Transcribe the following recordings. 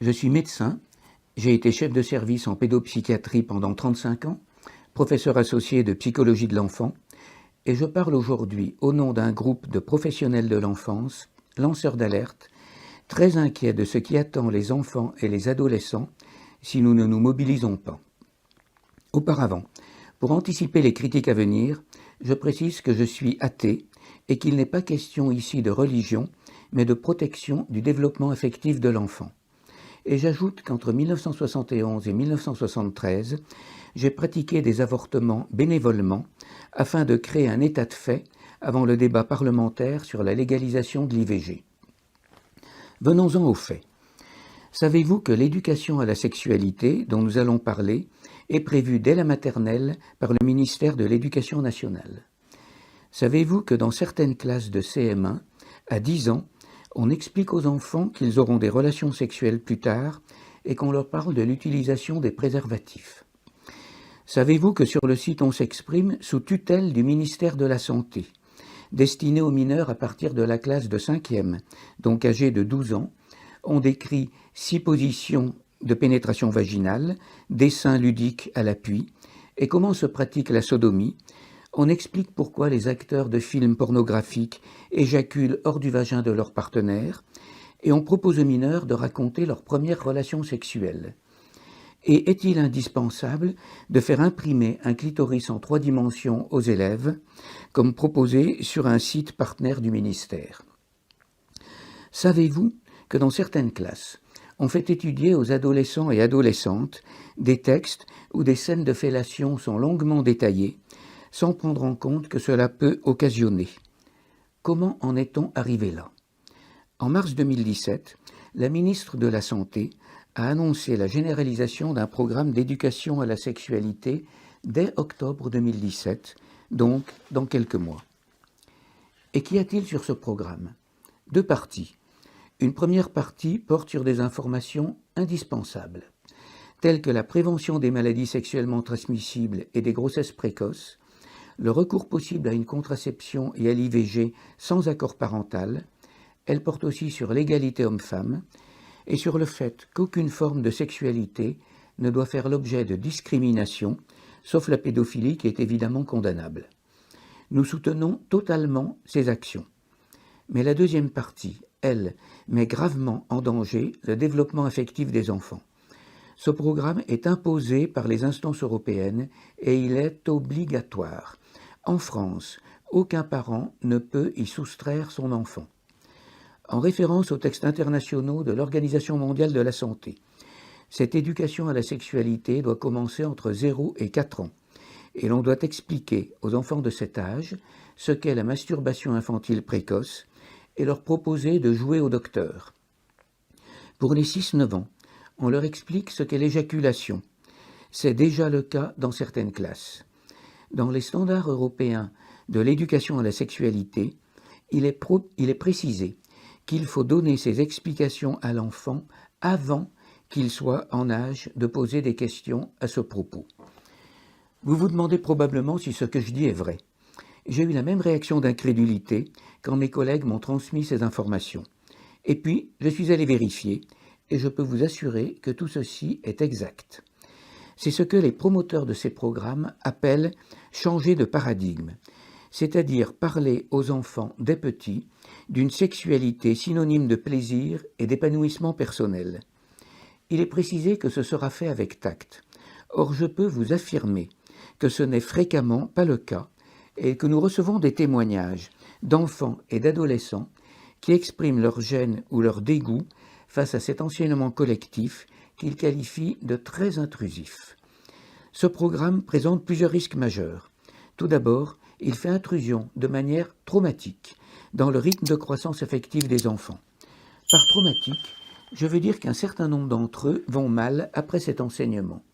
Je suis médecin, j'ai été chef de service en pédopsychiatrie pendant 35 ans, professeur associé de psychologie de l'enfant, et je parle aujourd'hui au nom d'un groupe de professionnels de l'enfance, lanceurs d'alerte, très inquiets de ce qui attend les enfants et les adolescents si nous ne nous mobilisons pas. Auparavant, pour anticiper les critiques à venir, je précise que je suis athée et qu'il n'est pas question ici de religion, mais de protection du développement affectif de l'enfant. Et j'ajoute qu'entre 1971 et 1973, j'ai pratiqué des avortements bénévolement afin de créer un état de fait avant le débat parlementaire sur la légalisation de l'IVG. Venons-en aux faits. Savez-vous que l'éducation à la sexualité, dont nous allons parler, est prévue dès la maternelle par le ministère de l'Éducation nationale? Savez-vous que dans certaines classes de CM1, à 10 ans, on explique aux enfants qu'ils auront des relations sexuelles plus tard et qu'on leur parle de l'utilisation des préservatifs? Savez-vous que sur le site On s'exprime, sous tutelle du ministère de la Santé, destiné aux mineurs à partir de la classe de 5e, donc âgés de 12 ans, on décrit 6 positions de pénétration vaginale, dessins ludiques à l'appui, et comment se pratique la sodomie. On explique pourquoi les acteurs de films pornographiques éjaculent hors du vagin de leur partenaire, et on propose aux mineurs de raconter leurs premières relations sexuelles. Et est-il indispensable de faire imprimer un clitoris en 3 dimensions aux élèves, comme proposé sur un site partenaire du ministère? Savez-vous que dans certaines classes, on fait étudier aux adolescents et adolescentes des textes où des scènes de fellation sont longuement détaillées, sans prendre en compte que cela peut occasionner? Comment en est-on arrivé là? En mars 2017, la ministre de la Santé a annoncé la généralisation d'un programme d'éducation à la sexualité dès octobre 2017, donc dans quelques mois. Et qu'y a-t-il sur ce programme? 2 parties. Une première partie porte sur des informations indispensables, telles que la prévention des maladies sexuellement transmissibles et des grossesses précoces, le recours possible à une contraception et à l'IVG sans accord parental. Elle porte aussi sur l'égalité homme-femme et sur le fait qu'aucune forme de sexualité ne doit faire l'objet de discrimination, sauf la pédophilie qui est évidemment condamnable. Nous soutenons totalement ces actions. Mais la deuxième partie, elle, met gravement en danger le développement affectif des enfants. Ce programme est imposé par les instances européennes et il est obligatoire. En France, aucun parent ne peut y soustraire son enfant. En référence aux textes internationaux de l'Organisation mondiale de la santé, cette éducation à la sexualité doit commencer entre 0 et 4 ans, et l'on doit expliquer aux enfants de cet âge ce qu'est la masturbation infantile précoce et leur proposer de jouer au docteur. Pour les 6-9 ans, on leur explique ce qu'est l'éjaculation. C'est déjà le cas dans certaines classes. Dans les standards européens de l'éducation à la sexualité, il est précisé qu'il faut donner ces explications à l'enfant avant qu'il soit en âge de poser des questions à ce propos. Vous vous demandez probablement si ce que je dis est vrai. J'ai eu la même réaction d'incrédulité quand mes collègues m'ont transmis ces informations. Et puis, je suis allé vérifier, et je peux vous assurer que tout ceci est exact. C'est ce que les promoteurs de ces programmes appellent « changer de paradigme », c'est-à-dire parler aux enfants dès petits d'une sexualité synonyme de plaisir et d'épanouissement personnel. Il est précisé que ce sera fait avec tact. Or, je peux vous affirmer que ce n'est fréquemment pas le cas et que nous recevons des témoignages d'enfants et d'adolescents qui expriment leur gêne ou leur dégoût face à cet enseignement collectif qu'ils qualifient de très intrusif. Ce programme présente plusieurs risques majeurs. Tout d'abord, il fait intrusion de manière traumatique dans le rythme de croissance affective des enfants. Par traumatique, je veux dire qu'un certain nombre d'entre eux vont mal après cet enseignement.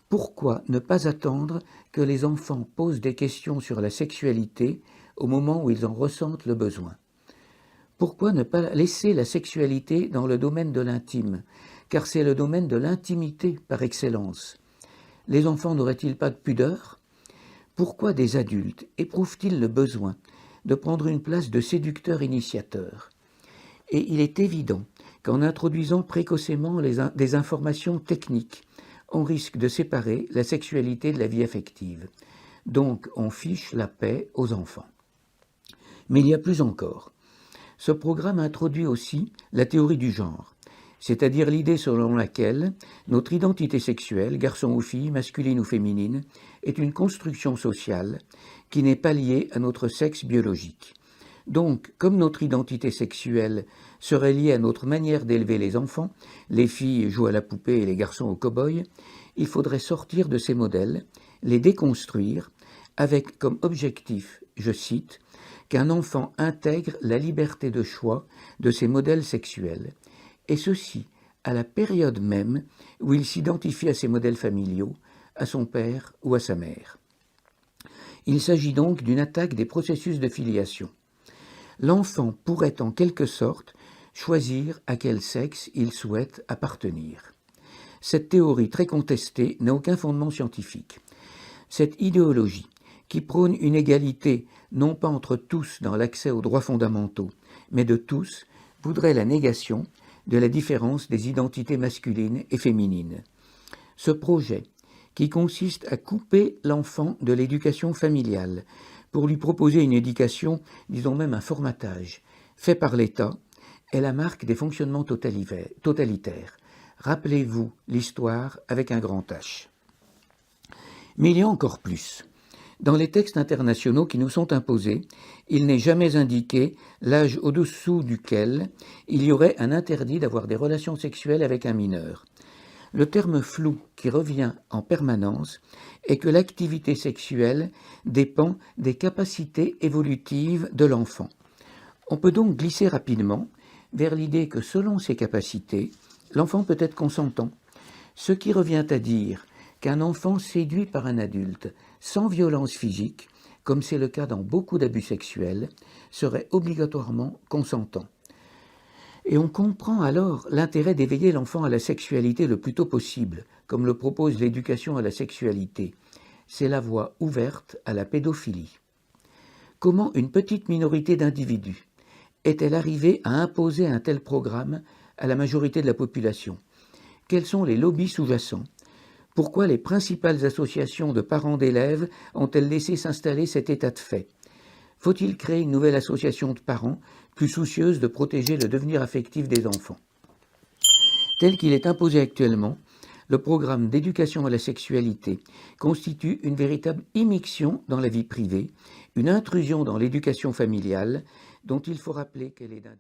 Pourquoi ne pas attendre que les enfants posent des questions sur la sexualité au moment où ils en ressentent le besoin? Pourquoi ne pas laisser la sexualité dans le domaine de l'intime, car c'est le domaine de l'intimité par excellence? Les enfants n'auraient-ils pas de pudeur? Pourquoi des adultes éprouvent-ils le besoin de prendre une place de séducteur initiateur? Et il est évident qu'en introduisant précocement des informations techniques, on risque de séparer la sexualité de la vie affective. Donc on fiche la paix aux enfants. Mais il y a plus encore. Ce programme introduit aussi la théorie du genre, c'est-à-dire l'idée selon laquelle notre identité sexuelle, garçon ou fille, masculine ou féminine, est une construction sociale qui n'est pas liée à notre sexe biologique. Donc, comme notre identité sexuelle serait liée à notre manière d'élever les enfants, les filles jouent à la poupée et les garçons au cow-boy, il faudrait sortir de ces modèles, les déconstruire, avec comme objectif, je cite, qu'un enfant intègre la liberté de choix de ses modèles sexuels, et ceci à la période même où il s'identifie à ses modèles familiaux, à son père ou à sa mère. Il s'agit donc d'une attaque des processus de filiation. L'enfant pourrait en quelque sorte choisir à quel sexe il souhaite appartenir. Cette théorie très contestée n'a aucun fondement scientifique. Cette idéologie, qui prône une égalité non pas entre tous dans l'accès aux droits fondamentaux, mais de tous, voudrait la négation de la différence des identités masculines et féminines. Ce projet, qui consiste à couper l'enfant de l'éducation familiale, pour lui proposer une éducation, disons même un formatage, fait par l'État, est la marque des fonctionnements totalitaires. Rappelez-vous l'histoire avec un grand H. Mais il y a encore plus. Dans les textes internationaux qui nous sont imposés, il n'est jamais indiqué l'âge au-dessous duquel il y aurait un interdit d'avoir des relations sexuelles avec un mineur. Le terme flou qui revient en permanence est que l'activité sexuelle dépend des capacités évolutives de l'enfant. On peut donc glisser rapidement vers l'idée que selon ses capacités, l'enfant peut être consentant, ce qui revient à dire qu'un enfant séduit par un adulte sans violence physique, comme c'est le cas dans beaucoup d'abus sexuels, serait obligatoirement consentant. Et on comprend alors l'intérêt d'éveiller l'enfant à la sexualité le plus tôt possible, comme le propose l'éducation à la sexualité. C'est la voie ouverte à la pédophilie. Comment une petite minorité d'individus est-elle arrivée à imposer un tel programme à la majorité de la population? Quels sont les lobbies sous-jacents? Pourquoi les principales associations de parents d'élèves ont-elles laissé s'installer cet état de fait? Faut-il créer une nouvelle association de parents plus soucieuse de protéger le devenir affectif des enfants? Tel qu'il est imposé actuellement, le programme d'éducation à la sexualité constitue une véritable immixtion dans la vie privée, une intrusion dans l'éducation familiale dont il faut rappeler qu'elle est d'un...